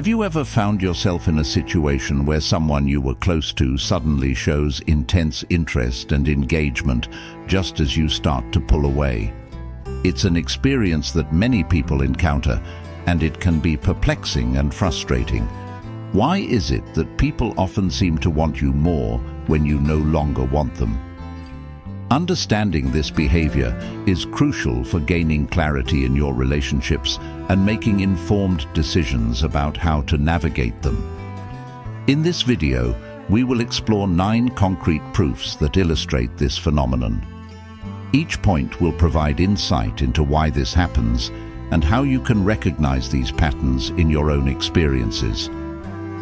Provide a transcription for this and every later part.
Have you ever found yourself in a situation where someone you were close to suddenly shows intense interest and engagement just as you start to pull away? It's an experience that many people encounter, and it can be perplexing and frustrating. Why is it that people often seem to want you more when you no longer want them? Understanding this behavior is crucial for gaining clarity in your relationships and making informed decisions about how to navigate them. In this video, we will explore 9 concrete proofs that illustrate this phenomenon. Each point will provide insight into why this happens and how you can recognize these patterns in your own experiences.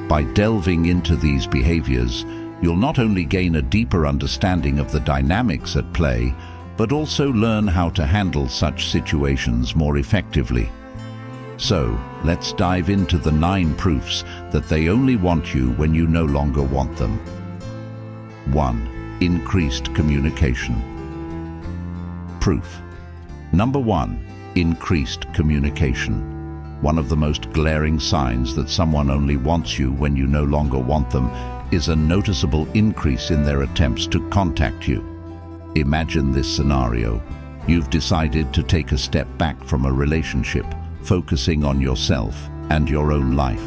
By delving into these behaviors, you'll not only gain a deeper understanding of the dynamics at play, but also learn how to handle such situations more effectively. So, let's dive into the 9 proofs that they only want you when you no longer want them. 1. Increased communication. Proof. Number 1. Increased communication. One of the most glaring signs that someone only wants you when you no longer want them is a noticeable increase in their attempts to contact you. Imagine this scenario. You've decided to take a step back from a relationship, focusing on yourself and your own life.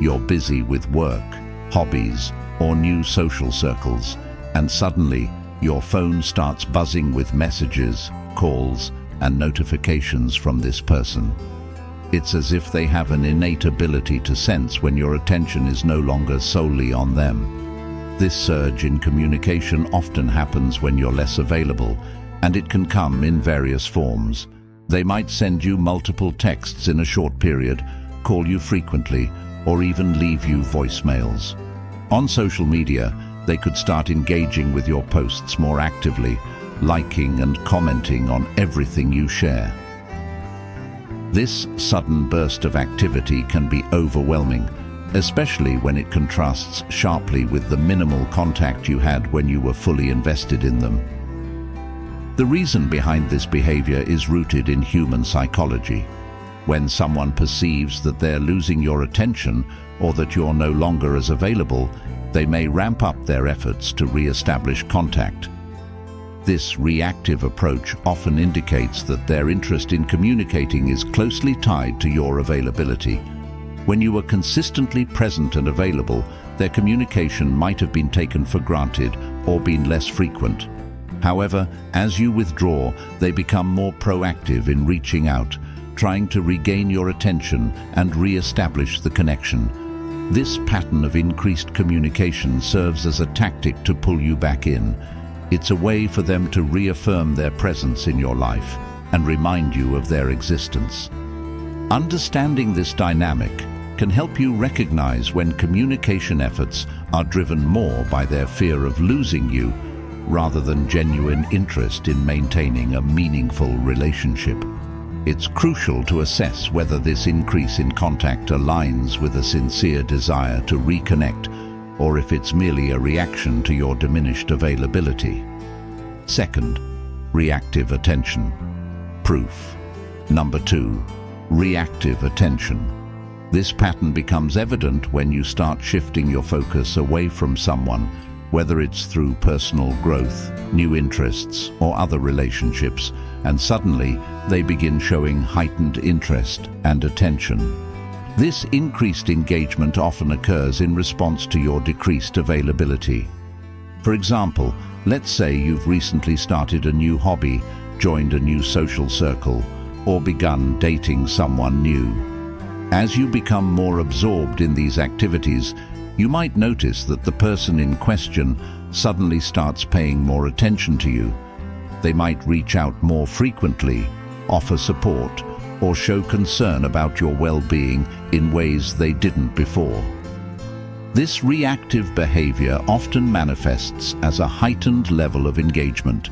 You're busy with work, hobbies, or new social circles, and suddenly your phone starts buzzing with messages, calls, and notifications from this person. It's as if they have an innate ability to sense when your attention is no longer solely on them. This surge in communication often happens when you're less available, and it can come in various forms. They might send you multiple texts in a short period, call you frequently, or even leave you voicemails. On social media, they could start engaging with your posts more actively, liking and commenting on everything you share. This sudden burst of activity can be overwhelming, especially when it contrasts sharply with the minimal contact you had when you were fully invested in them. The reason behind this behavior is rooted in human psychology. When someone perceives that they're losing your attention or that you're no longer as available, they may ramp up their efforts to re-establish contact. This reactive approach often indicates that their interest in communicating is closely tied to your availability. When you are consistently present and available, their communication might have been taken for granted or been less frequent. However, as you withdraw, they become more proactive in reaching out, trying to regain your attention and re-establish the connection. This pattern of increased communication serves as a tactic to pull you back in. It's a way for them to reaffirm their presence in your life and remind you of their existence. Understanding this dynamic can help you recognize when communication efforts are driven more by their fear of losing you rather than genuine interest in maintaining a meaningful relationship. It's crucial to assess whether this increase in contact aligns with a sincere desire to reconnect, or if it's merely a reaction to your diminished availability. Second, reactive attention. Proof. Number 2, reactive attention. This pattern becomes evident when you start shifting your focus away from someone, whether it's through personal growth, new interests, or other relationships, and suddenly they begin showing heightened interest and attention. This increased engagement often occurs in response to your decreased availability. For example, let's say you've recently started a new hobby, joined a new social circle, or begun dating someone new. As you become more absorbed in these activities, you might notice that the person in question suddenly starts paying more attention to you. They might reach out more frequently, offer support, or show concern about your well-being in ways they didn't before. This reactive behavior often manifests as a heightened level of engagement,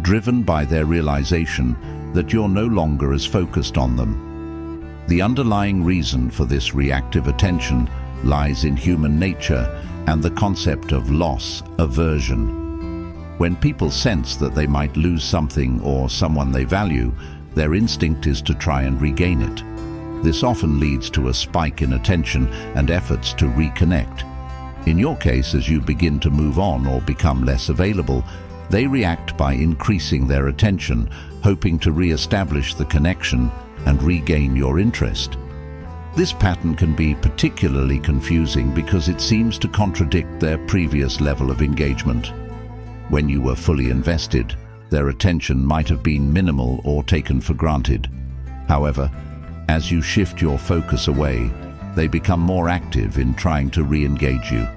driven by their realization that you're no longer as focused on them. The underlying reason for this reactive attention lies in human nature and the concept of loss aversion. When people sense that they might lose something or someone they value, their instinct is to try and regain it. This often leads to a spike in attention and efforts to reconnect. In your case, as you begin to move on or become less available, they react by increasing their attention, hoping to re-establish the connection and regain your interest. This pattern can be particularly confusing because it seems to contradict their previous level of engagement. When you were fully invested, their attention might have been minimal or taken for granted. However, as you shift your focus away, they become more active in trying to re-engage you.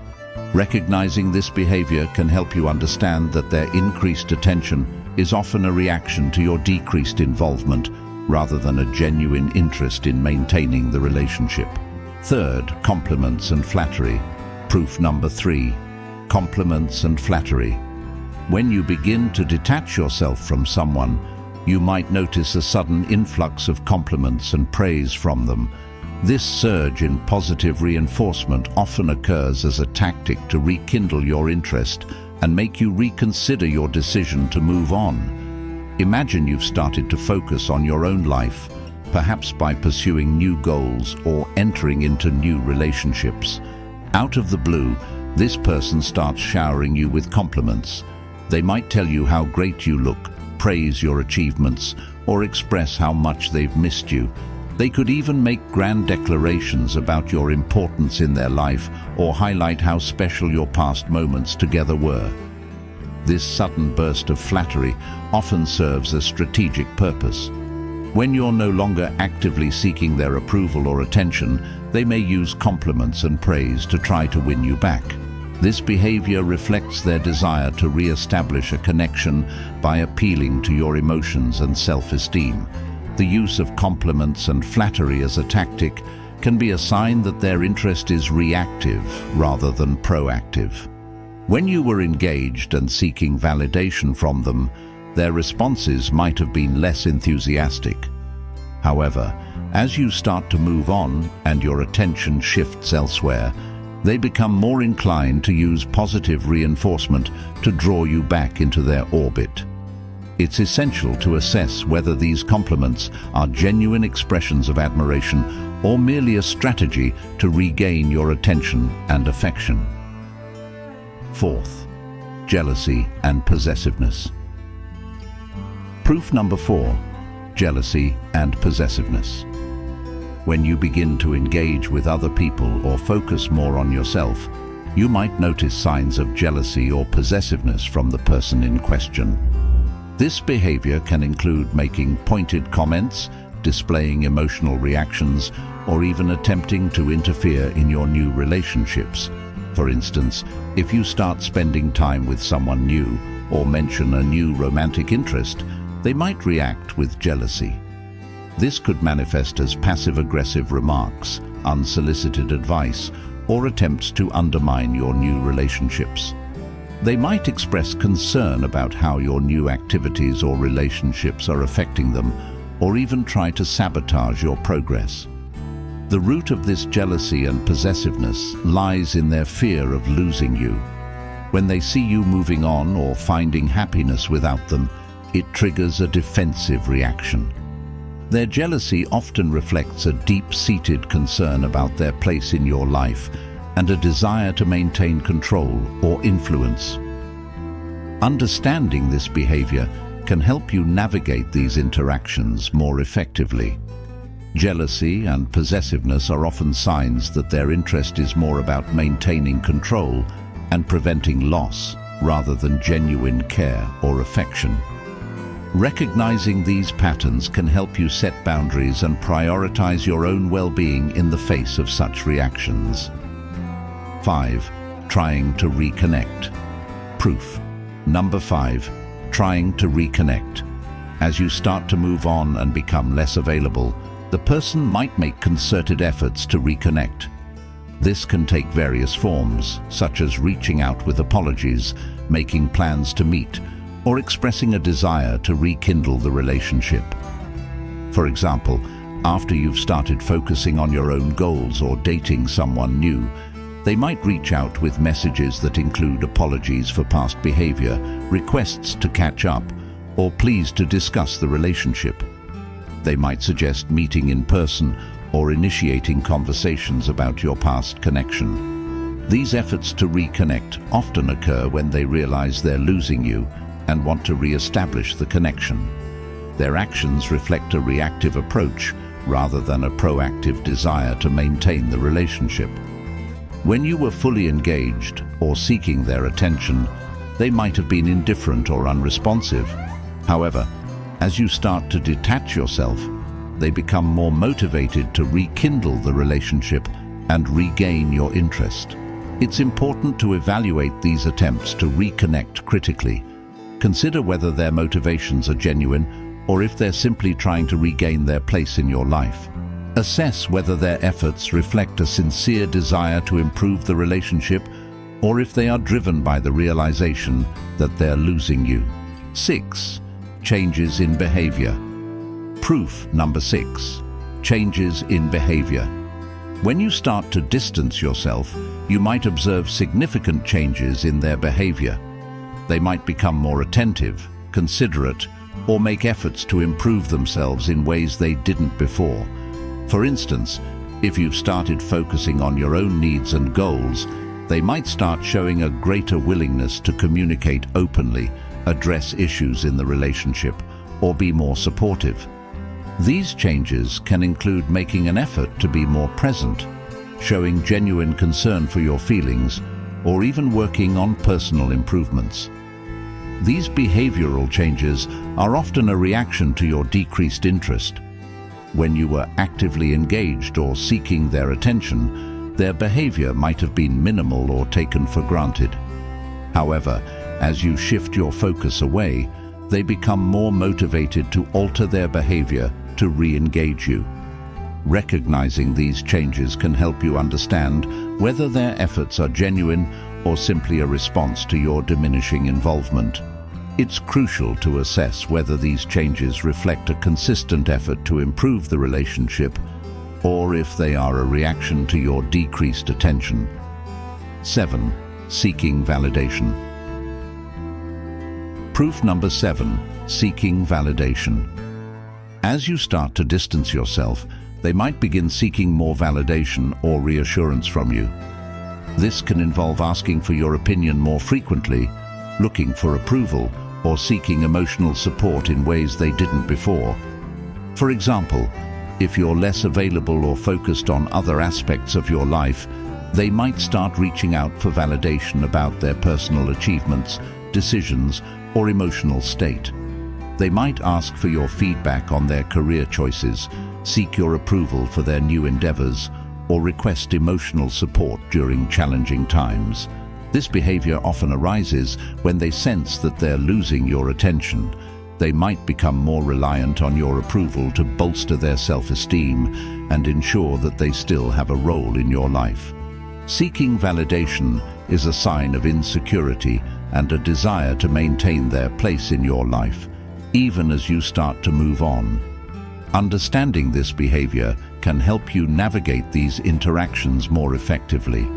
Recognizing this behavior can help you understand that their increased attention is often a reaction to your decreased involvement rather than a genuine interest in maintaining the relationship. Third, compliments and flattery. Proof number 3, compliments and flattery. When you begin to detach yourself from someone, you might notice a sudden influx of compliments and praise from them. This surge in positive reinforcement often occurs as a tactic to rekindle your interest and make you reconsider your decision to move on. Imagine you've started to focus on your own life, perhaps by pursuing new goals or entering into new relationships. Out of the blue, this person starts showering you with compliments. They might tell you how great you look, praise your achievements, or express how much they've missed you. They could even make grand declarations about your importance in their life or highlight how special your past moments together were. This sudden burst of flattery often serves a strategic purpose. When you're no longer actively seeking their approval or attention, they may use compliments and praise to try to win you back. This behavior reflects their desire to re-establish a connection by appealing to your emotions and self-esteem. The use of compliments and flattery as a tactic can be a sign that their interest is reactive rather than proactive. When you were engaged and seeking validation from them, their responses might have been less enthusiastic. However, as you start to move on and your attention shifts elsewhere, they become more inclined to use positive reinforcement to draw you back into their orbit. It's essential to assess whether these compliments are genuine expressions of admiration or merely a strategy to regain your attention and affection. Fourth, jealousy and possessiveness. Proof number 4, jealousy and possessiveness. When you begin to engage with other people or focus more on yourself, you might notice signs of jealousy or possessiveness from the person in question. This behavior can include making pointed comments, displaying emotional reactions, or even attempting to interfere in your new relationships. For instance, if you start spending time with someone new or mention a new romantic interest, they might react with jealousy. This could manifest as passive-aggressive remarks, unsolicited advice, or attempts to undermine your new relationships. They might express concern about how your new activities or relationships are affecting them, or even try to sabotage your progress. The root of this jealousy and possessiveness lies in their fear of losing you. When they see you moving on or finding happiness without them, it triggers a defensive reaction. Their jealousy often reflects a deep-seated concern about their place in your life and a desire to maintain control or influence. Understanding this behavior can help you navigate these interactions more effectively. Jealousy and possessiveness are often signs that their interest is more about maintaining control and preventing loss rather than genuine care or affection. Recognizing these patterns can help you set boundaries and prioritize your own well-being in the face of such reactions. 5. Trying to reconnect. Proof. Number 5. Trying to reconnect. As you start to move on and become less available, the person might make concerted efforts to reconnect. This can take various forms, such as reaching out with apologies, making plans to meet, or expressing a desire to rekindle the relationship. For example, after you've started focusing on your own goals or dating someone new, they might reach out with messages that include apologies for past behavior, requests to catch up, or pleas to discuss the relationship. They might suggest meeting in person or initiating conversations about your past connection. These efforts to reconnect often occur when they realize they're losing you and want to re-establish the connection. Their actions reflect a reactive approach rather than a proactive desire to maintain the relationship. When you were fully engaged or seeking their attention, they might have been indifferent or unresponsive. However, as you start to detach yourself, they become more motivated to rekindle the relationship and regain your interest. It's important to evaluate these attempts to reconnect critically. Consider whether their motivations are genuine or if they're simply trying to regain their place in your life. Assess whether their efforts reflect a sincere desire to improve the relationship or if they are driven by the realization that they're losing you. 6. Changes in behavior. Proof number 6. Changes in behavior. When you start to distance yourself, you might observe significant changes in their behavior. They might become more attentive, considerate, or make efforts to improve themselves in ways they didn't before. For instance, if you've started focusing on your own needs and goals, they might start showing a greater willingness to communicate openly, address issues in the relationship, or be more supportive. These changes can include making an effort to be more present, showing genuine concern for your feelings, or even working on personal improvements. These behavioral changes are often a reaction to your decreased interest. When you were actively engaged or seeking their attention, their behavior might have been minimal or taken for granted. However, as you shift your focus away, they become more motivated to alter their behavior to re-engage you. Recognizing these changes can help you understand whether their efforts are genuine or simply a response to your diminishing involvement. It's crucial to assess whether these changes reflect a consistent effort to improve the relationship or if they are a reaction to your decreased attention. 7. Seeking validation. Proof number 7. Seeking validation. As you start to distance yourself, they might begin seeking more validation or reassurance from you. This can involve asking for your opinion more frequently, looking for approval, or seeking emotional support in ways they didn't before. For example, if you're less available or focused on other aspects of your life, they might start reaching out for validation about their personal achievements, decisions, or emotional state. They might ask for your feedback on their career choices, seek your approval for their new endeavors, or request emotional support during challenging times. This behavior often arises when they sense that they're losing your attention. They might become more reliant on your approval to bolster their self-esteem and ensure that they still have a role in your life. Seeking validation is a sign of insecurity and a desire to maintain their place in your life, even as you start to move on. Understanding this behavior can help you navigate these interactions more effectively.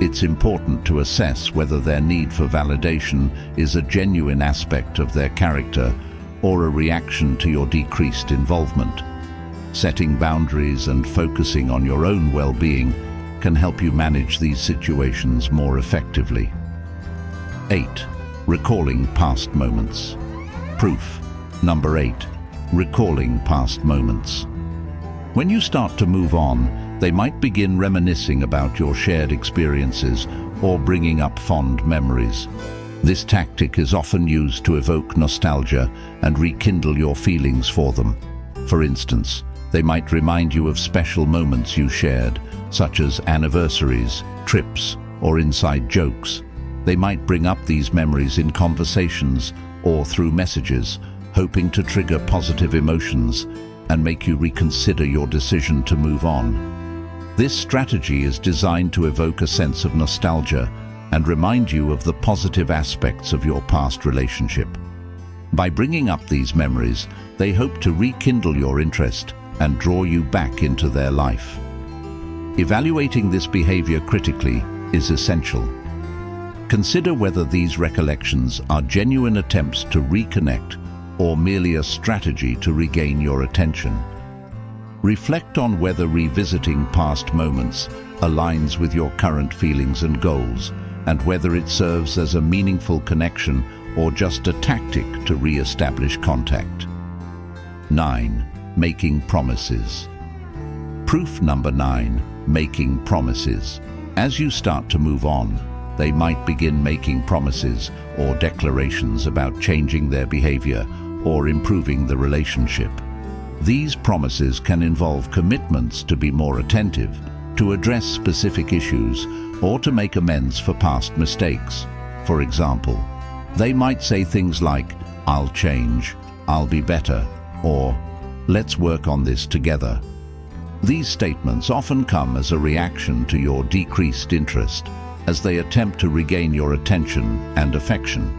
It's important to assess whether their need for validation is a genuine aspect of their character or a reaction to your decreased involvement. Setting boundaries and focusing on your own well-being can help you manage these situations more effectively. 8. Recalling past moments. Proof number 8. Recalling past moments. When you start to move on, they might begin reminiscing about your shared experiences or bringing up fond memories. This tactic is often used to evoke nostalgia and rekindle your feelings for them. For instance, they might remind you of special moments you shared, such as anniversaries, trips, or inside jokes. They might bring up these memories in conversations or through messages, hoping to trigger positive emotions and make you reconsider your decision to move on. This strategy is designed to evoke a sense of nostalgia and remind you of the positive aspects of your past relationship. By bringing up these memories, they hope to rekindle your interest and draw you back into their life. Evaluating this behavior critically is essential. Consider whether these recollections are genuine attempts to reconnect or merely a strategy to regain your attention. Reflect on whether revisiting past moments aligns with your current feelings and goals, and whether it serves as a meaningful connection or just a tactic to re-establish contact. 9. Making promises. Proof number 9. Making promises. As you start to move on, they might begin making promises or declarations about changing their behavior or improving the relationship. These promises can involve commitments to be more attentive, to address specific issues, or to make amends for past mistakes. For example, they might say things like, "I'll change," "I'll be better," or "Let's work on this together." These statements often come as a reaction to your decreased interest, as they attempt to regain your attention and affection.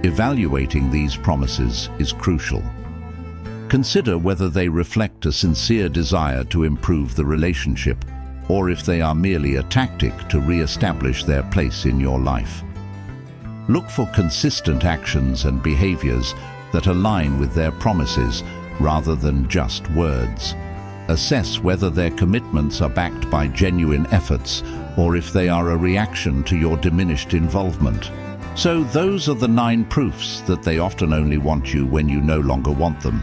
Evaluating these promises is crucial. Consider whether they reflect a sincere desire to improve the relationship, or if they are merely a tactic to re-establish their place in your life. Look for consistent actions and behaviors that align with their promises rather than just words. Assess whether their commitments are backed by genuine efforts or if they are a reaction to your diminished involvement. So those are the 9 proofs that they often only want you when you no longer want them.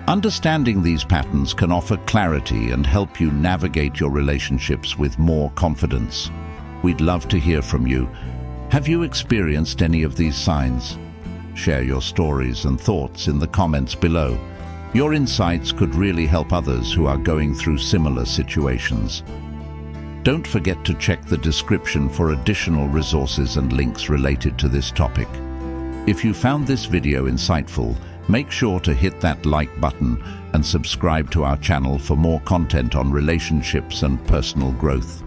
Understanding these patterns can offer clarity and help you navigate your relationships with more confidence. We'd love to hear from you. Have you experienced any of these signs? Share your stories and thoughts in the comments below. Your insights could really help others who are going through similar situations. Don't forget to check the description for additional resources and links related to this topic. If you found this video insightful, make sure to hit that like button and subscribe to our channel for more content on relationships and personal growth.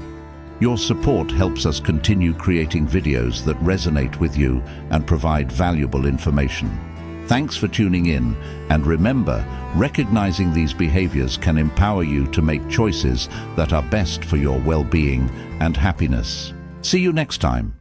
Your support helps us continue creating videos that resonate with you and provide valuable information. Thanks for tuning in, and remember, recognizing these behaviors can empower you to make choices that are best for your well-being and happiness. See you next time.